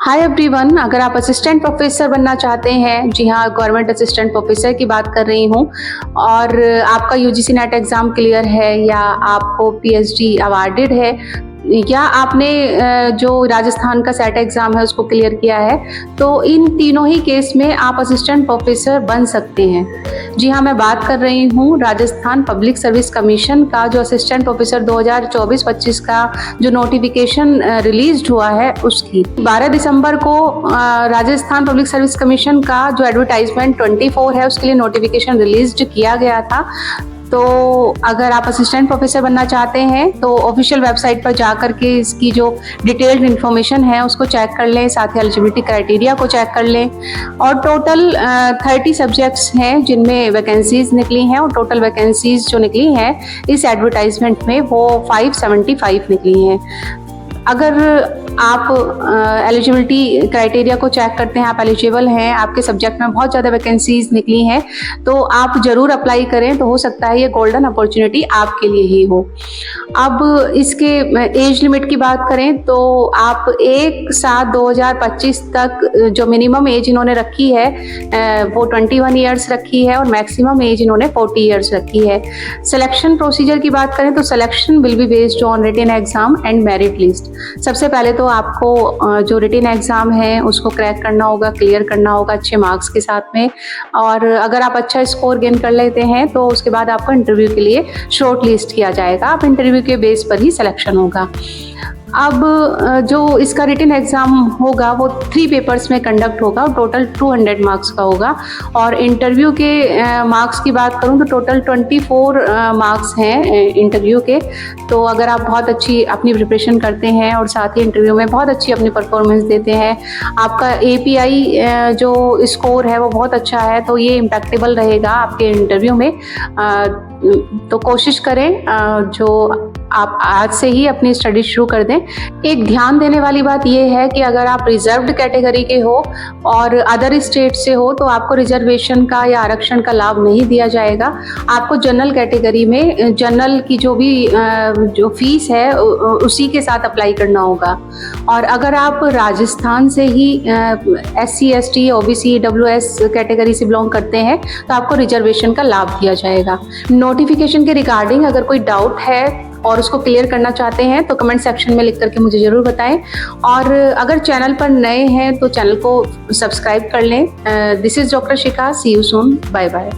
Hi everyone, अगर आप assistant professor बनना चाहते हैं, जी हाँ, गवर्नमेंट असिस्टेंट प्रोफेसर की बात कर रही हूँ, और आपका यूजीसी नेट एग्ज़ाम क्लियर है या आपको पीएचडी अवार्डेड है या आपने जो राजस्थान का सेट एग्ज़ाम है उसको क्लियर किया है, तो इन तीनों ही केस में आप असिस्टेंट प्रोफेसर बन सकते हैं। जी हाँ, मैं बात कर रही हूँ राजस्थान पब्लिक सर्विस कमीशन का जो असिस्टेंट प्रोफेसर 2024-25 का जो नोटिफिकेशन रिलीज हुआ है उसकी। 12 दिसंबर को राजस्थान पब्लिक सर्विस कमीशन का जो एडवर्टाइजमेंट 24 है उसके लिए नोटिफिकेशन रिलीज किया गया था। तो अगर आप असिस्टेंट प्रोफेसर बनना चाहते हैं तो ऑफिशियल वेबसाइट पर जाकर के इसकी जो डिटेल्ड इन्फॉर्मेशन है उसको चेक कर लें, साथ ही एलिजिबिलिटी क्राइटेरिया को चेक कर लें। और टोटल 30 सब्जेक्ट्स हैं जिनमें वैकेंसीज निकली हैं, और टोटल वैकेंसीज जो निकली हैं इस एडवर्टाइजमेंट में वो 575 निकली हैं। अगर आप एलिजिबिलिटी क्राइटेरिया को चेक करते हैं, आप एलिजिबल हैं, आपके सब्जेक्ट में बहुत ज़्यादा वैकेंसीज निकली हैं, तो आप ज़रूर अप्लाई करें। तो हो सकता है ये गोल्डन अपॉर्चुनिटी आपके लिए ही हो। अब इसके एज लिमिट की बात करें तो आप 1/7/2025 तक जो मिनिमम एज इन्होंने रखी है वो 21 ईयर्स रखी है, और मैक्सिमम एज इन्होंने 40 ईयर्स रखी है। सिलेक्शन प्रोसीजर की बात करें तो selection will be based on written exam and merit list. सबसे पहले तो आपको जो रिटन एग्ज़ाम है उसको क्रैक करना होगा, क्लियर करना होगा अच्छे मार्क्स के साथ में, और अगर आप अच्छा स्कोर गेन कर लेते हैं तो उसके बाद आपको इंटरव्यू के लिए शॉर्ट लिस्ट किया जाएगा। आप इंटरव्यू के बेस पर ही सिलेक्शन होगा। अब जो इसका रिटन एग्ज़ाम होगा वो 3 पेपर्स में कंडक्ट होगा, टोटल 200 मार्क्स का होगा। और इंटरव्यू के मार्क्स की बात करूं तो टोटल 24 मार्क्स हैं इंटरव्यू के। तो अगर आप बहुत अच्छी अपनी प्रिपरेशन करते हैं और साथ ही इंटरव्यू में बहुत अच्छी अपनी परफॉर्मेंस देते हैं, आपका API जो स्कोर है वो बहुत अच्छा है, तो ये इम्पैक्टेबल रहेगा आपके इंटरव्यू में। तो कोशिश करें जो आप आज से ही अपनी स्टडी शुरू कर दें। एक ध्यान देने वाली बात यह है कि अगर आप रिजर्व्ड कैटेगरी के हो और अदर स्टेट से हो तो आपको रिजर्वेशन का या आरक्षण का लाभ नहीं दिया जाएगा। आपको जनरल कैटेगरी में जनरल की जो भी जो फीस है उसी के साथ अप्लाई करना होगा। और अगर आप राजस्थान से ही SC ST OBC EWS category से बिलोंग करते हैं तो आपको रिजर्वेशन का लाभ दिया जाएगा। नोटिफिकेशन के रिगार्डिंग अगर कोई डाउट है और उसको क्लियर करना चाहते हैं तो कमेंट सेक्शन में लिख करके मुझे ज़रूर बताएं। और अगर चैनल पर नए हैं तो चैनल को सब्सक्राइब कर लें। This is doctor Shikha. See you soon. Bye bye.